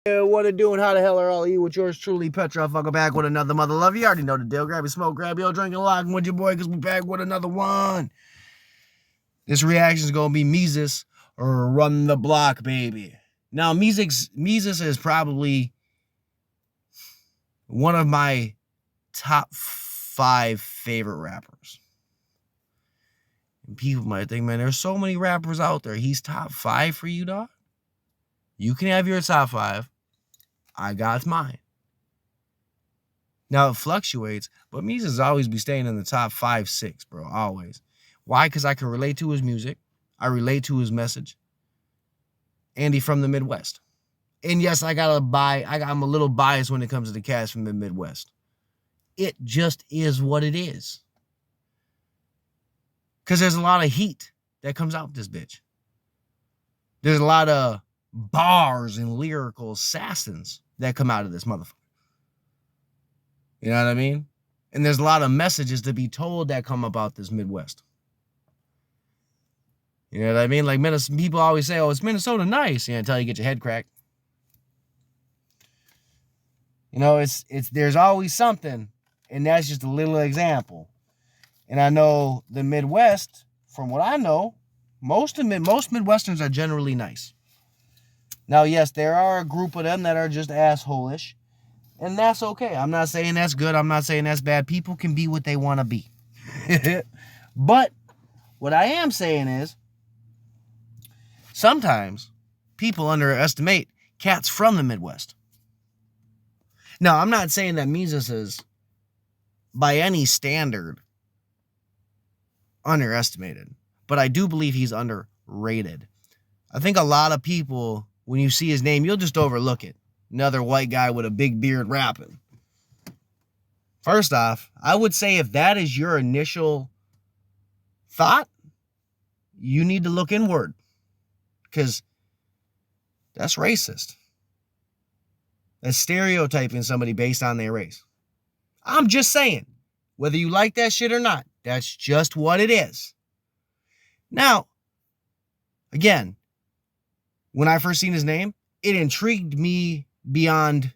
Yeah, what it doing? How the hell are all you? With yours truly, Petra. Fucking back with another mother love. You already know the deal. Grab your smoke, grab your drink, and lock with your boy, because we back with another one. This reaction is going to be Mesus or Run the Block, baby. Now, Mesus is probably one of my top 5 favorite rappers. And people might think, man, there's so many rappers out there. He's top 5 for you, dog? You can have your top 5. I got mine. Now, it fluctuates, but Mesus always be staying in the top 5, 6, bro. Always. Why? Because I can relate to his music. I relate to his message. And he's from the Midwest. And yes, I'm a little biased when it comes to the cats from the Midwest. It just is what it is. Because there's a lot of heat that comes out this bitch. There's a lot of bars and lyrical assassins that come out of this motherfucker. You know what I mean? And there's a lot of messages to be told that come about this Midwest. You know what I mean? Like, people always say, oh, it's Minnesota nice, until you get your head cracked. You know, there's always something, and that's just a little example. And I know the Midwest, from what I know, most Midwesterns are generally nice. Now, yes, there are a group of them that are just asshole-ish, and that's okay. I'm not saying that's good. I'm not saying that's bad. People can be what they want to be. But what I am saying is, sometimes people underestimate cats from the Midwest. Now, I'm not saying that Mesus is, by any standard, underestimated, but I do believe he's underrated. I think a lot of people, when you see his name, you'll just overlook it. Another white guy with a big beard rapping. First off, I would say if that is your initial thought, you need to look inward, because that's racist. That's stereotyping somebody based on their race. I'm just saying, whether you like that shit or not, that's just what it is. Now, again, when I first seen his name, it intrigued me beyond,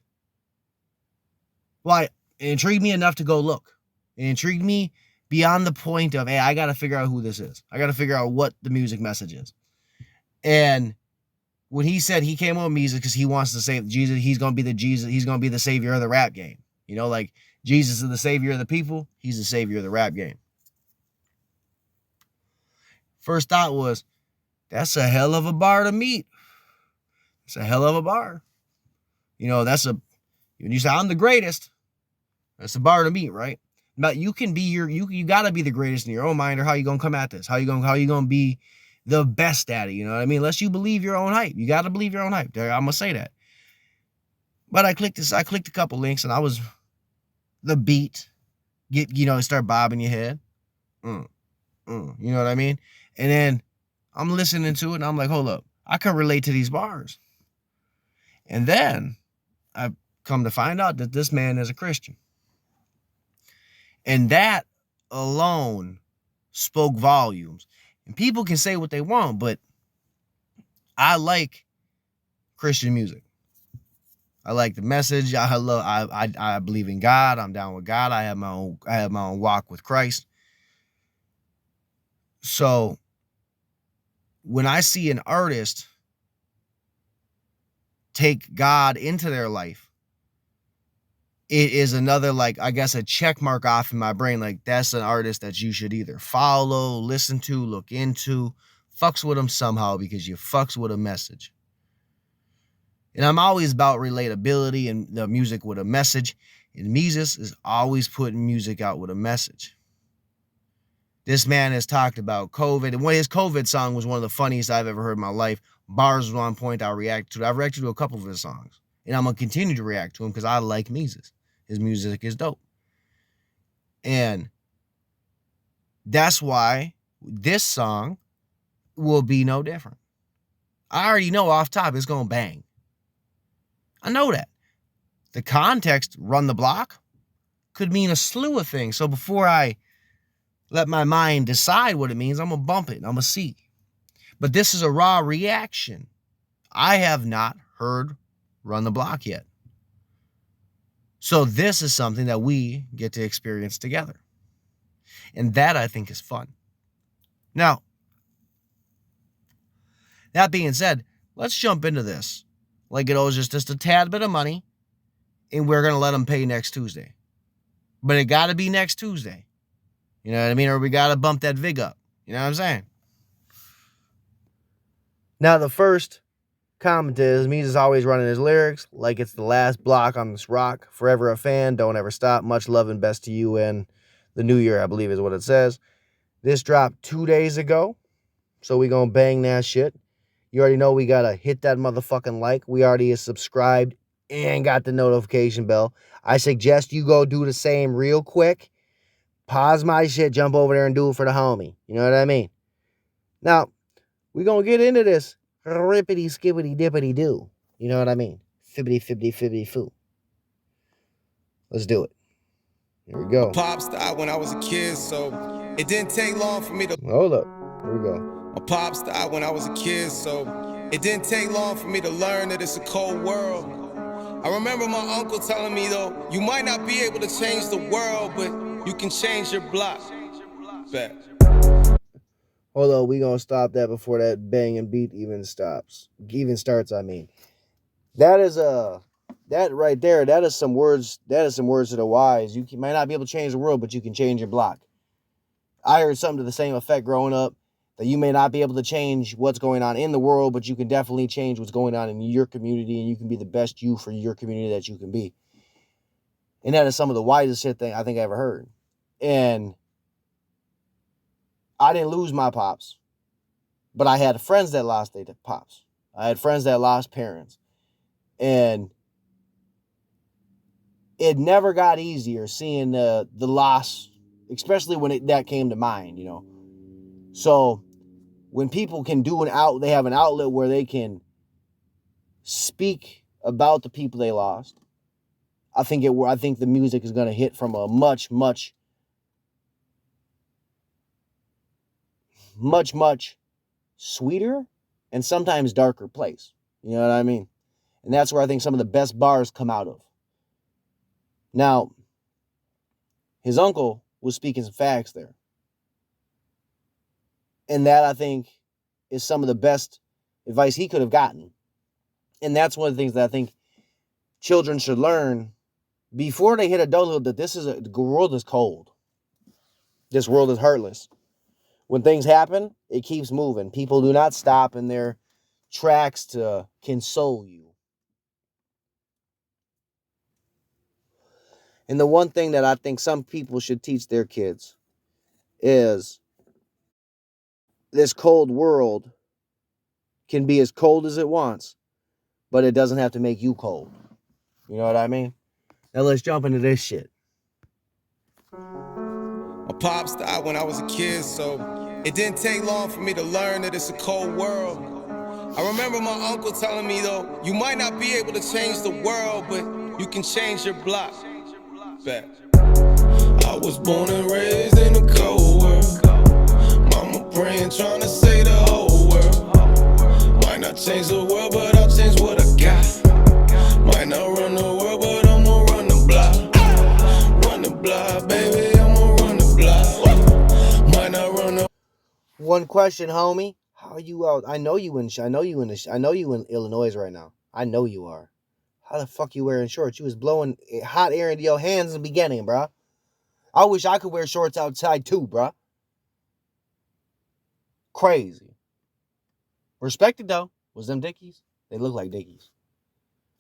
it intrigued me enough to go look. It intrigued me beyond the point of, hey, I got to figure out who this is. I got to figure out what the music message is. And when he said he came on Mesus because he wants to save Jesus, he's going to be he's going to be the savior of the rap game. You know, like Jesus is the savior of the people, he's the savior of the rap game. First thought was, that's a hell of a bar to meet. It's a hell of a bar. You know, when you say I'm the greatest, that's a bar to meet, right? But you can be you got to be the greatest in your own mind, or how you going to come at this? How you going to be the best at it? You know what I mean? Unless you believe your own hype. You got to believe your own hype. I'm going to say that. But I clicked a couple links, and the beat, start bobbing your head. You know what I mean? And then I'm listening to it, and I'm like, hold up. I can relate to these bars. And then I've come to find out that this man is a Christian. And that alone spoke volumes. And people can say what they want, but I like Christian music. I like the message. I believe in God. I'm down with God. I have my own walk with Christ. So when I see an artist take God into their life, it is another, a check mark off in my brain. Like, that's an artist that you should either follow, listen to, look into, fucks with them somehow, because you fucks with a message. And I'm always about relatability and the music with a message. And Mesus is always putting music out with a message. This man has talked about COVID. And his COVID song was one of the funniest I've ever heard in my life. Bars was on point. I've reacted to a couple of his songs. And I'm going to continue to react to him because I like Mesus. His music is dope. And that's why this song will be no different. I already know off top it's going to bang. I know that. The context, Run the Block, could mean a slew of things. So before I let my mind decide what it means, I'm going to bump it. I'm going to see. But this is a raw reaction. I have not heard run the block yet. So this is something that we get to experience together. And that, I think, is fun. Now, that being said, let's jump into this. Like it owes just a tad bit of money, and we're going to let them pay next Tuesday. But it got to be next Tuesday. You know what I mean? Or we got to bump that VIG up. You know what I'm saying? Now, the first comment is, Mesus always running his lyrics like it's the last block on this rock. Forever a fan, don't ever stop. Much love and best to you and the new year, I believe is what it says. This dropped 2 days ago, so we gonna bang that shit. You already know we gotta hit that motherfucking like. We already is subscribed and got the notification bell. I suggest you go do the same real quick. Pause my shit, jump over there and do it for the homie. You know what I mean? Now, we gonna get into this rippity skippity dippity do. You know what I mean? Fibbity fibbity fibbity foo. Let's do it. Here we go. A pop star when I was a kid, so it didn't take long for me to hold up. Here we go. A pop star when I was a kid, so it didn't take long for me to learn that it's a cold world. I remember my uncle telling me though, you might not be able to change the world, but you can change your block. Bet. Hold on, we gonna stop that before that banging beat even starts. I mean, that is that right there. That is some words. That is some words to the wise. You might not be able to change the world, but you can change your block. I heard something to the same effect growing up, that you may not be able to change what's going on in the world, but you can definitely change what's going on in your community, and you can be the best you for your community that you can be. And that is some of the wisest shit thing I think I ever heard. And I didn't lose my pops, but I had friends that lost their pops. I had friends that lost parents. And it never got easier seeing the loss, especially when that came to mind, you know. So when people can do they have an outlet where they can speak about the people they lost, I think the music is going to hit from a much, much, much, much sweeter and sometimes darker place. You know what I mean? And that's where I think some of the best bars come out of. Now, his uncle was speaking some facts there. And that, I think, is some of the best advice he could have gotten. And that's one of the things that I think children should learn before they hit adulthood, that the world is cold. This world is heartless. When things happen, it keeps moving. People do not stop in their tracks to console you. And the one thing that I think some people should teach their kids is this cold world can be as cold as it wants, but it doesn't have to make you cold. You know what I mean? Now let's jump into this shit. A pop star when I was a kid, so it didn't take long for me to learn that it's a cold world. I remember my uncle telling me though, you might not be able to change the world, but you can change your block. Bet. I was born and raised in a cold world. Mama praying, trying to save the whole world. Might not change the world, but I'll change what I got. Might not run the world, but I'ma run the block. Run the block, baby, I'ma run the block. Might not run the. One question, homie. How are you out? I know you in Illinois right now. I know you are. How the fuck you wearing shorts? You was blowing hot air into your hands in the beginning, bro. I wish I could wear shorts outside too, bro. Crazy. Respected though. Was them Dickies? They look like Dickies.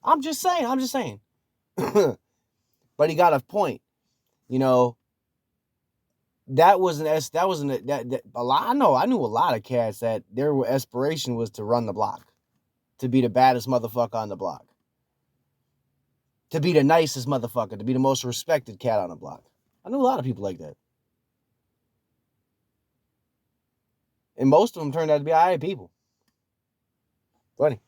I'm just saying. But he got a point. You know, I knew a lot of cats that their aspiration was to run the block, to be the baddest motherfucker on the block, to be the nicest motherfucker, to be the most respected cat on the block. I knew a lot of people like that. And most of them turned out to be alright people. Funny.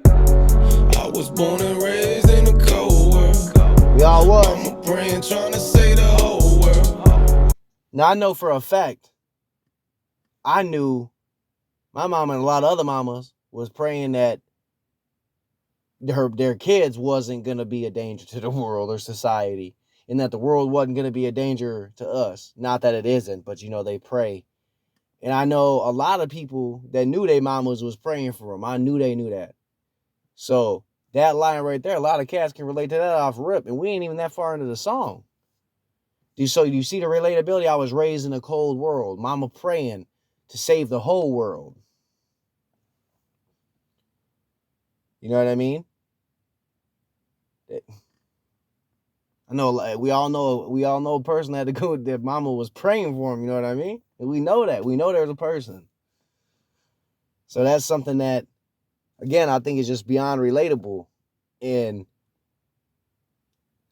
I was born and raised in a cold world. We all was. Mama praying, trying to save the whole world. Now I know for a fact, I knew my mama and a lot of other mamas was praying that their kids wasn't gonna be a danger to the world or society, and that the world wasn't gonna be a danger to us. Not that it isn't, but they pray. And I know a lot of people that knew their mamas was praying for them. I knew they knew that. So that line right there, a lot of cats can relate to that off rip, and we ain't even that far into the song. So you see the relatability? I was raised in a cold world. Mama praying to save the whole world. You know what I mean? I know we all know a person that had to go that mama was praying for him, you know what I mean? And we know that. We know there's a person. So that's something that, again, I think is just beyond relatable. And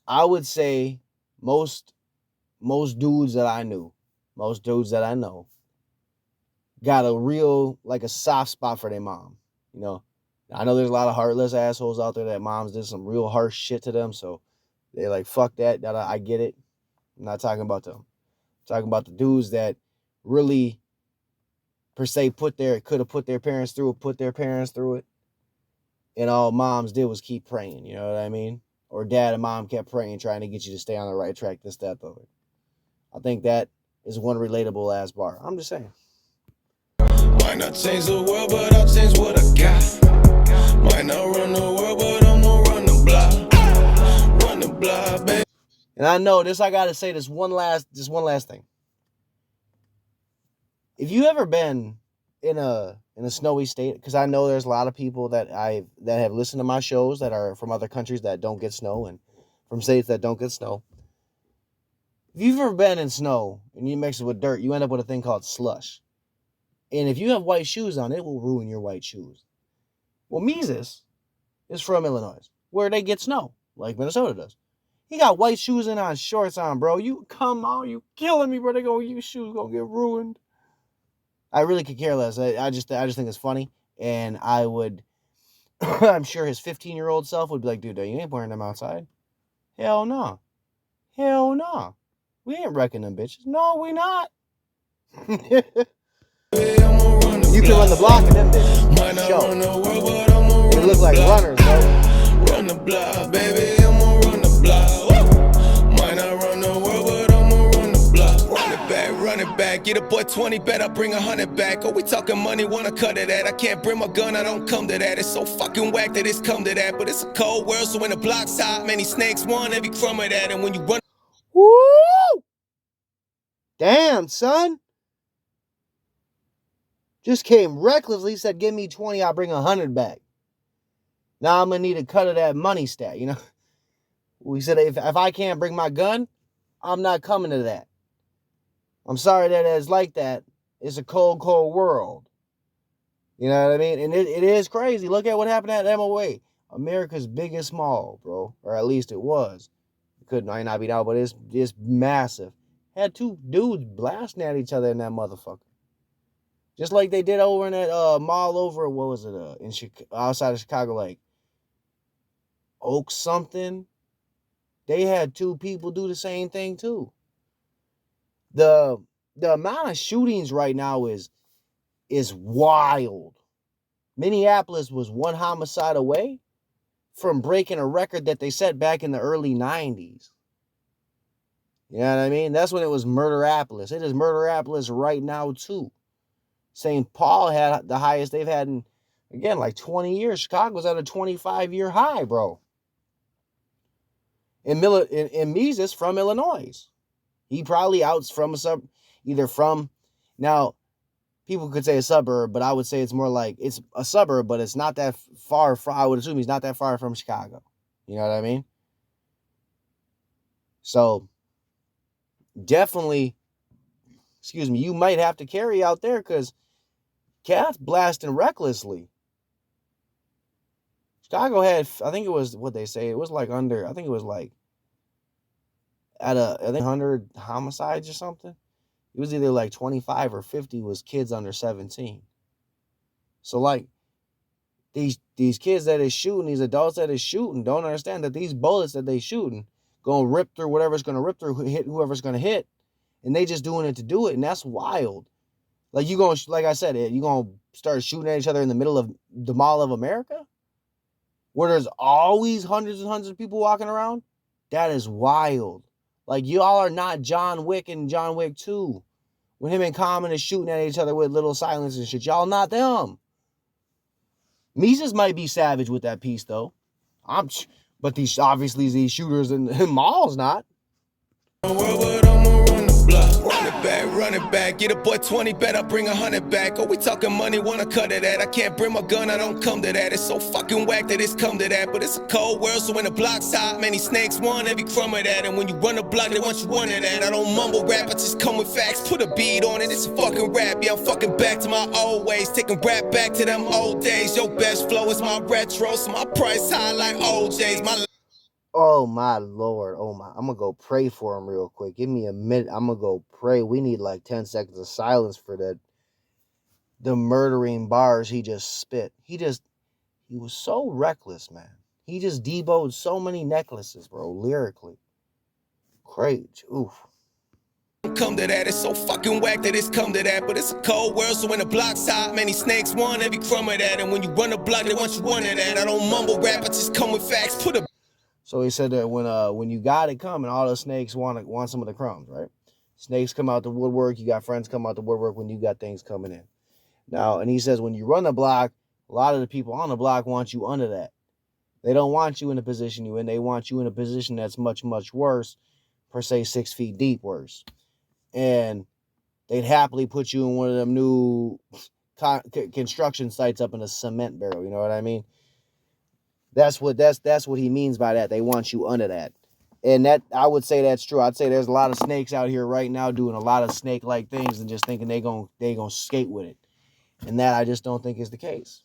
I would say most dudes that I know, got a real, like, a soft spot for their mom. I know there's a lot of heartless assholes out there that moms did some real harsh shit to them, so they like, fuck that. I get it. I'm not talking about them. I'm talking about the dudes that really, per se, could have put their parents through it, and all moms did was keep praying. You know what I mean? Or dad and mom kept praying, trying to get you to stay on the right track, this, that, though. I think that is one relatable ass bar. I'm just saying. Might not change the world, but I'll change what I got. Might not run the world, but I'm gonna run the block. Run the block, baby. And I know this, I gotta say this one last thing. If you ever been in a snowy state, because I know there's a lot of people that have listened to my shows that are from other countries that don't get snow, and from states that don't get snow. If you've ever been in snow and you mix it with dirt, you end up with a thing called slush. And if you have white shoes on, it will ruin your white shoes. Well, Mesus is from Illinois, where they get snow, like Minnesota does. He got white shoes and on shorts on, bro. You come on, you killing me, bro. Your shoes gonna get ruined. I really could care less. I just think it's funny, and I would. I'm sure his 15-year-old self would be like, dude, you ain't wearing them outside. Hell no. Hell no. We ain't wrecking them bitches. No, we not. You can run the block and them bitches. Show. They look like runners, bro. Run the block, baby. I'm gonna run the block. Might not run the world, but I'm gonna run the block. Run it back. Get a boy 20, bet I bring 100 back. Oh, we talking money, wanna cut it at. I can't bring my gun, I don't come to that. It's so fucking whack that it's come to that. But it's a cold world, so when the block's hot, many snakes want every crumb of that. And when you run. Woo! Damn, son. Just came recklessly, said, give me 20, I'll bring 100 back. Now I'm going to need a cut of that money stat, We said, if I can't bring my gun, I'm not coming to that. I'm sorry that it's like that. It's a cold, cold world. You know what I mean? And it is crazy. Look at what happened at MOA. America's biggest mall, bro. Or at least it was. It might not be now, but it's massive. Had two dudes blasting at each other in that motherfucker. Just like they did over in that mall over, what was it, outside of Chicago, like Oak something. They had two people do the same thing too. The amount of shootings right now is wild. Minneapolis was one homicide away from breaking a record that they set back in the early 90s. You know what I mean? That's when it was Murderapolis. It is Murderapolis right now too. St. Paul had the highest they've had in, again, like 20 years. Chicago's at a 25-year high, bro. And Mesus from Illinois. He probably outs from now, people could say a suburb, but I would say it's more like it's a suburb, but it's not that far from, I would assume he's not that far from Chicago. You know what I mean? So, definitely, you might have to carry out there because cats blasting recklessly. Chicago had, I think it was what they say, it was like under, I think it was like at 100 homicides or something. It was either like 25 or 50 was kids under 17. So like these kids that is shooting, these adults that is shooting, don't understand that these bullets that they shooting gonna rip through whatever's gonna rip through, hit whoever's gonna hit, and they just doing it to do it, and that's wild. Like you gonna, like I said, you gonna start shooting at each other in the middle of the Mall of America? where there's always hundreds and hundreds of people walking around, that is wild. Like, y'all are not John Wick and John Wick 2. When him and Common is shooting at each other with little silence and shit. Y'all not them. Mesus might be savage with that piece, though. But these obviously these shooters in malls not. Run it back, get a boy 20, bet I bring 100 back. Oh, we talking money, wanna cut it at. I can't bring my gun, I don't come to that. It's so fucking whack that it's come to that. But it's a cold world, so when the block's hot, many snakes want every crumb of that. And when you run the block, they want you one of that. I don't mumble rap, I just come with facts. Put a beat on it, it's a fucking rap. Yeah, I'm fucking back to my old ways, taking rap back to them old days. Your best flow is my retro, so my price high like OJ's. Oh my Lord, oh my, I'm gonna go pray for him real quick. Give me a minute, I'm gonna go pray. We need like 10 seconds of silence for the murdering bars he just spit. He was so reckless, man. He just deboed so many necklaces, bro, lyrically. Crazy, oof. Come to that, it's so fucking whack that it's come to that. But it's a cold world, so when the block's hot, many snakes want every crumb of that. And when you run the block, they want you one of that. I don't mumble rap, I just come with facts. Put a So he said that when you got it coming, all the snakes want some of the crumbs, right? Snakes come out the woodwork. You got friends come out the woodwork when you got things coming in. Now, and he says when you run the block, a lot of the people on the block want you under that. They don't want you in the position you in. They want you in a position that's much, much worse, per se 6 feet deep worse. And they'd happily put you in one of them new construction sites up in a cement barrel. You know what I mean? That's what he means by that. They want you under that. And that, I would say that's true. I'd say there's a lot of snakes out here right now doing a lot of snake-like things and just thinking they gonna skate with it. And that I just don't think is the case.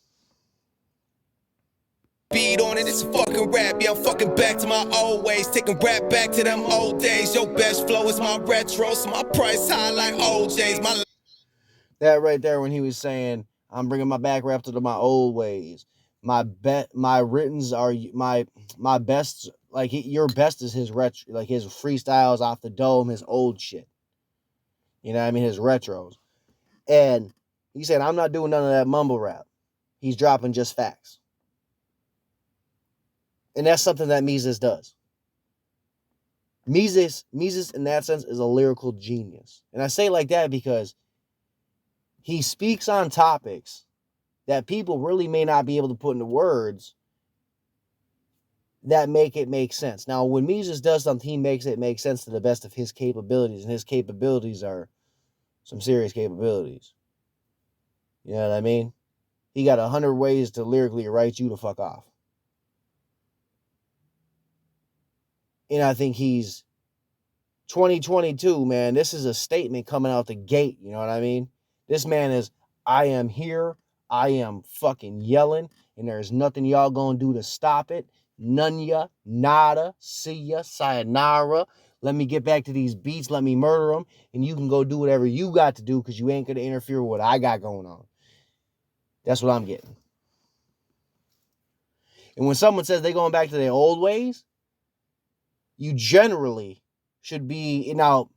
Beat on it, it's a fucking rap. Yeah, I'm fucking back to my old ways, taking rap back to them old days. Your best flow is my retro, so my price high like OJ's. That right there when he was saying, I'm bringing my back rap to my old ways. My writtens are my best, like your best is his retro, like his freestyles off the dome, his old shit. You know what I mean? His retros. And he said, I'm not doing none of that mumble rap. He's dropping just facts. And that's something that Mesus does. Mesus in that sense is a lyrical genius. And I say it like that because he speaks on topics that people really may not be able to put into words that make it make sense. Now, when Mesus does something, he makes it make sense to the best of his capabilities, and his capabilities are some serious capabilities. You know what I mean? He got 100 ways to lyrically write you to fuck off. And I think he's 2022, man. This is a statement coming out the gate. You know what I mean? This man is, I am here. I am fucking yelling, and there's nothing y'all gonna do to stop it. None ya, nada, see ya, sayonara. Let me get back to these beats. Let me murder them, and you can go do whatever you got to do because you ain't gonna interfere with what I got going on. That's what I'm getting. And when someone says they're going back to their old ways, you generally should be, now,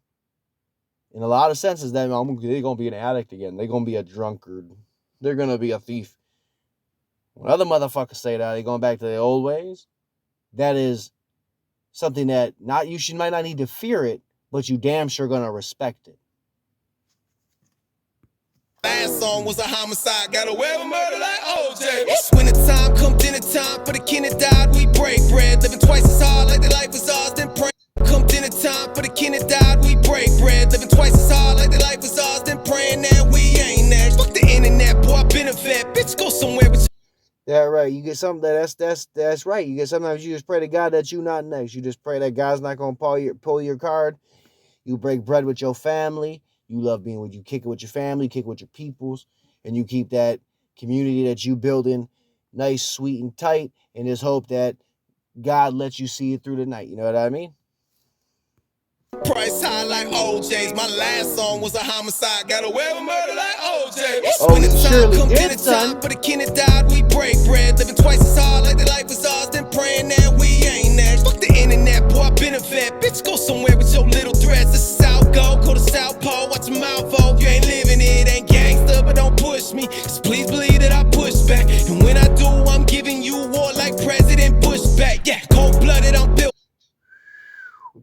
in a lot of senses, they're going to be an addict again. They're going to be a drunkard. They're going to be a thief. When other motherfuckers say that, they're going back to their old ways, that is something that you might not need to fear it, but you damn sure going to respect it. Last song was a homicide, got away with murder like OJ. It's winter time, come dinner time, for the kin that died, we break bread. Living twice as hard like their life was ours, then pray. Come dinner time, for the kin that died, we break bread. Living twice as hard like their life was ours, then praying that we ain't next. Fuck the internet, boy, I been a vet. Bitch, go somewhere with you. Yeah, right. You get something that's right. You get sometimes you just pray to God that you not next. You just pray that God's not gonna pull your card. You break bread with your family. You love being with you, kick it with your family, kick it with your peoples, and you keep that community that you building nice, sweet, and tight, and just hope that God lets you see it through the night. You know what I mean? Price high like OJ's. My last song was a homicide, got away with murder like OJ. Oh, you surely did, son. For the kin that died, we break bread. Living twice as hard like their life was ours, then praying that we ain't next. Fuck the internet, boy, I been a vet. Bitch, go somewhere with your little threats. This is South Go to South Pole, watch your mouth off. You ain't living it, ain't gangster, but don't push me. Just please believe that I push back. And when I do, I'm giving you war like president. Yeah, cold-blooded, I'm built.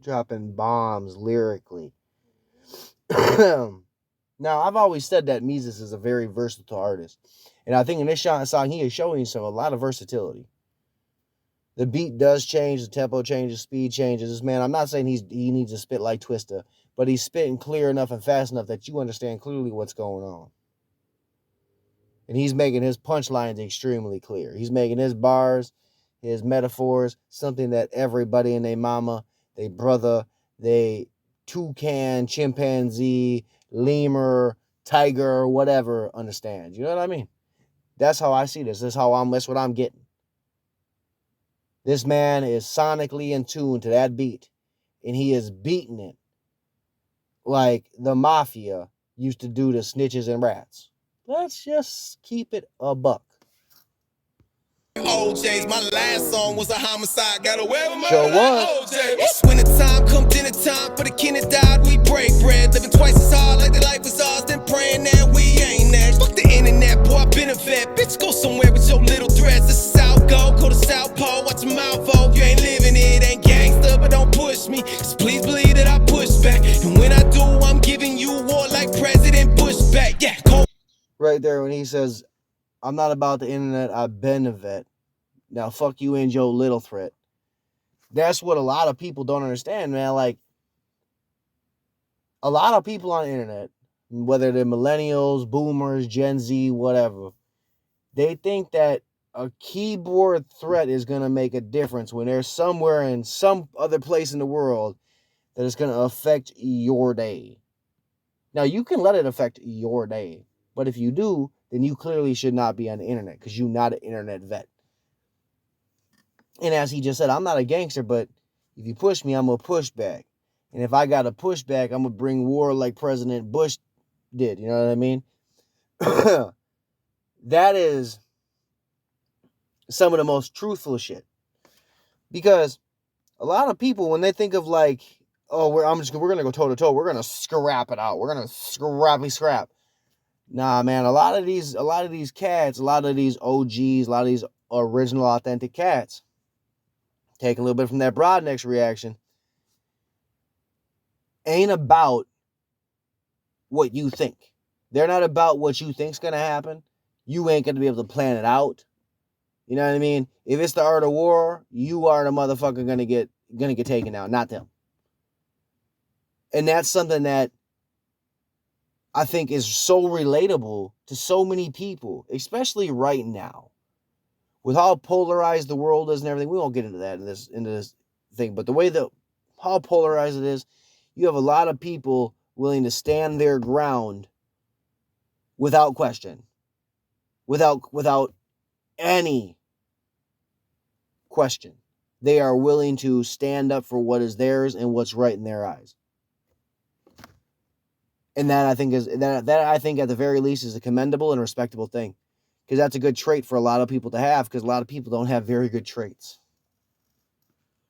Dropping bombs lyrically. Now, I've always said that Mesus is a very versatile artist. And I think in this song, he is showing a lot of versatility. The beat does change, the tempo changes, speed changes. This man, I'm not saying he needs to spit like Twista, but he's spitting clear enough and fast enough that you understand clearly what's going on. And he's making his punchlines extremely clear. He's making his bars, his metaphors, something that everybody and their mama, they brother, they toucan, chimpanzee, lemur, tiger, whatever understands. You know what I mean? That's how I see this. That's what I'm getting. This man is sonically in tune to that beat, and he is beating it like the mafia used to do to snitches and rats. Let's just keep it a buck. OJ's, my last song was a homicide. Got away with my Sure was. OJ. It's winter time, come dinner time. For the kin that died, we break bread. Living twice as hard, like the life was ours. Then praying that we ain't next. Fuck the internet, boy, I been a vet. Bitch, go somewhere with your little threats. This is South go to South Pole. Watch your mouth, oh, you ain't living it. Ain't gangster, but don't push me. Cause please believe that I push back. And when I do, I'm giving you war like President Bush back. Yeah, cold. Right there when he says, I'm not about the internet, I've been a vet. Now fuck you and your little threat. That's what a lot of people don't understand, man. Like, a lot of people on the internet, whether they're millennials, boomers, Gen Z, whatever, they think that a keyboard threat is going to make a difference when they're somewhere in some other place in the world that is going to affect your day. Now, you can let it affect your day, but if you do, then you clearly should not be on the internet because you're not an internet vet. And as he just said, I'm not a gangster, but if you push me, I'm going to push back. And if I got to push back, I'm going to bring war like President Bush did. You know what I mean? That is some of the most truthful shit. Because a lot of people, when they think of like, oh, we're going to go toe to toe, we're going to scrap it out. We're going to scrap. Nah, man, a lot of these cats, a lot of these OGs, a lot of these original authentic cats, taking a little bit from that Broadneck's reaction, ain't about what you think. They're not about what you think's gonna happen. You ain't gonna be able to plan it out. You know what I mean? If it's the art of war, you are the motherfucker gonna get taken out, not them. And that's something that I think is so relatable to so many people, especially right now. With how polarized the world is and everything, we won't get into that into this thing. But the way that how polarized it is, you have a lot of people willing to stand their ground without question, without any question. They are willing to stand up for what is theirs and what's right in their eyes. And that I think at the very least is a commendable and respectable thing. Because that's a good trait for a lot of people to have, because a lot of people don't have very good traits.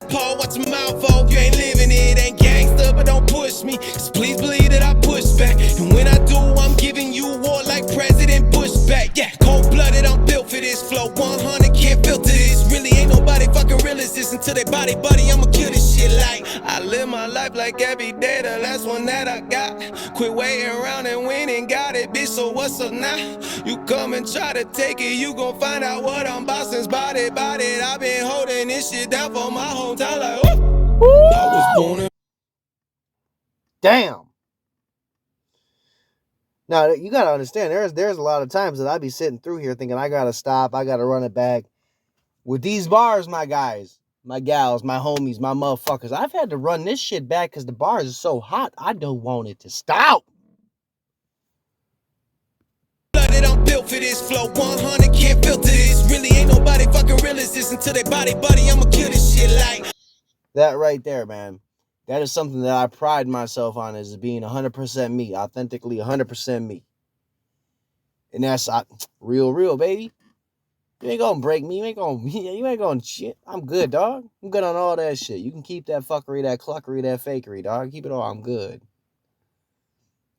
Paul, watch your mouth, oh, you ain't living it, ain't gangster, but don't push me. Cause please believe that I push back. And when I do, I'm giving you war like President Bush back. Yeah, cold-blooded, I'm built for this flow. 100 can't filter this. Really ain't nobody fucking real as this until they body, I'ma kill this shit like I live my life like every day, the last one that I got. Quit waiting around and win and got it, bitch, so what's up now? You come and try to take it, you gon' find out what I'm about since body. I've been holding this shit down for my hometown like, ooh. I was born in. Damn. Now, you got to understand, there's a lot of times that I be sitting through here thinking I got to stop, I got to run it back. With these bars, my guys, my gals, my homies, my motherfuckers, I've had to run this shit back because the bars are so hot, I don't want it to stop. I'm built for this flow, 100 can't filter this. Really ain't nobody fucking real as this until they body, I'ma kill this shit like. That right there, man. That is something that I pride myself on, is being 100% me, authentically 100% me. And that's real, baby. You ain't gonna break me. You ain't gonna shit. I'm good, dog. I'm good on all that shit. You can keep that fuckery, that cluckery, that fakery, dog. Keep it all. I'm good.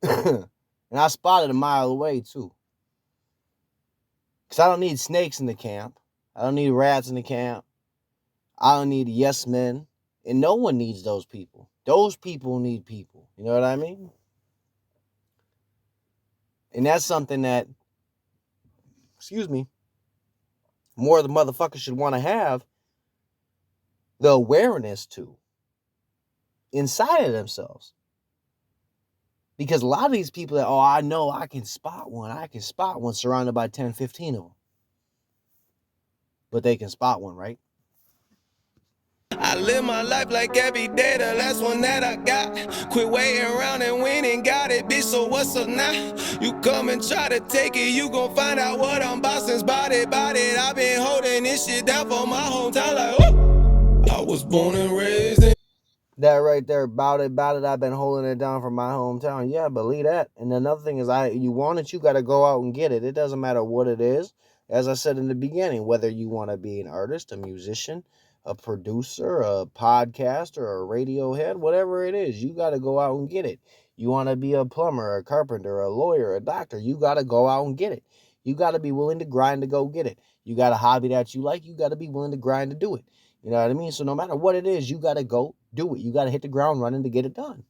And I spotted a mile away, too. Because I don't need snakes in the camp. I don't need rats in the camp. I don't need yes men. And no one needs those people. Those people need people. You know what I mean? And that's something that, excuse me, more of the motherfuckers should want to have the awareness to inside of themselves. Because a lot of these people that, oh, I know I can spot one surrounded by 10, 15 of them. But they can spot one, right? I live my life like every day, the last one that I got. Quit waiting around and win and got it, bitch, so what's up now? You come and try to take it, you gon' find out what I'm bossing, bout it. I've been holding this shit down for my hometown, like, whoo! I was born and raised in. That right there, about it. I've been holding it down for my hometown. Yeah, believe that. And another thing is, you want it, you got to go out and get it. It doesn't matter what it is. As I said in the beginning, whether you want to be an artist, a musician, a producer, a podcaster, a radio head, whatever it is, you got to go out and get it. You want to be a plumber, a carpenter, a lawyer, a doctor, you got to go out and get it. You got to be willing to grind to go get it. You got a hobby that you like, you got to be willing to grind to do it. You know what I mean? So no matter what it is, you got to go do it. You got to hit the ground running to get it done.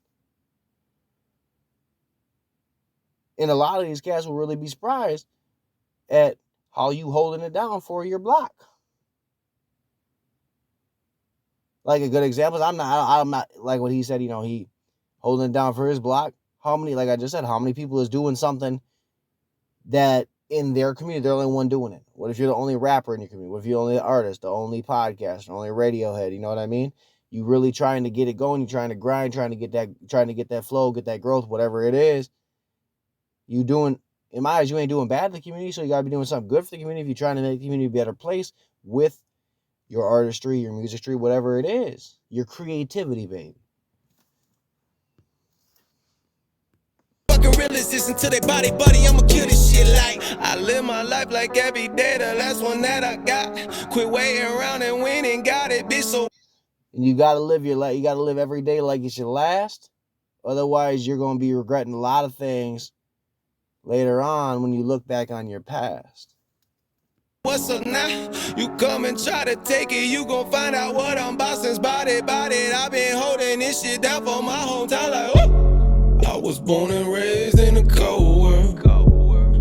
And a lot of these cats will really be surprised at how you holding it down for your block. Like a good example is I'm not like what he said, he holding it down for his block. How many, like I just said, how many people is doing something that in their community, they're the only one doing it? What if you're the only rapper in your community? What if you're the only artist, the only podcast, the only radio head? You know what I mean? You really trying to get it going. You're trying to grind, trying to get that flow, get that growth, whatever it is. You doing, in my eyes, you ain't doing bad in the community, so you gotta be doing something good for the community if you're trying to make the community a better place with your artistry, your musicry, whatever it is. Your creativity, baby. Fucking realist, listen to their body, buddy, I'ma kill this shit like I live my life like every day, the last one that I got. Quit waiting around and win and got it, bitch, so. And you gotta live your life, you gotta live every day like it's your last. Otherwise, you're gonna be regretting a lot of things later on when you look back on your past. What's up now? You come and try to take it, you gon' find out what I'm bossing, bout it. I've been holding this shit down for my hometown, like, whoo! I was born and raised in a cold world.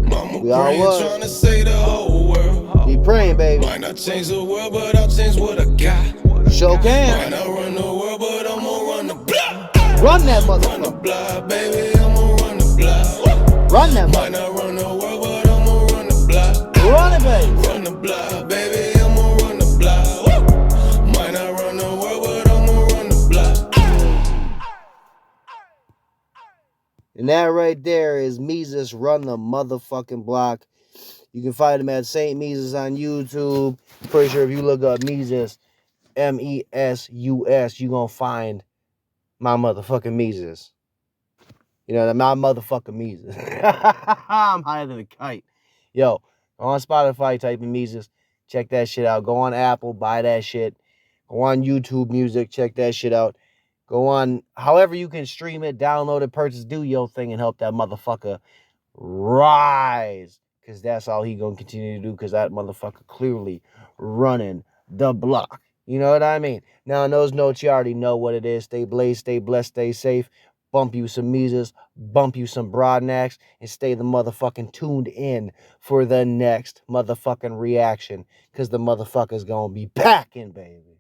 Mama praying, trying to say the whole world. Be praying, baby. Might not change the world, but I'll change what I got. Sure can. Might not run the world, but I'm gonna run the block. Run that motherfucker. Run the block, baby, I'm gonna run the block. Run that motherfucker. Might not run the world, but I'm gonna run the block. Run it, baby. Run the block, baby, I'm gonna run the block. Might not run the world, but I'm gonna run the block. And that right there is Mesus Run the Motherfucking Block. You can find him at St. Mesus on YouTube. Pretty sure if you look up Mesus, Mesus, you're going to find my motherfucking Mesus. You know, my motherfucking Mesus. I'm higher than a kite. Yo, on Spotify, type in Mesus. Check that shit out. Go on Apple, buy that shit. Go on YouTube Music, check that shit out. Go on, however you can stream it, download it, purchase, do your thing, and help that motherfucker rise. Because that's all he going to continue to do, because that motherfucker clearly running the block. You know what I mean? Now, in those notes, you already know what it is. Stay blazed, stay blessed, stay safe. Bump you some Mesus, bump you some Broadnax, and stay the motherfucking tuned in for the next motherfucking reaction. Because the motherfucker's going to be packing, baby.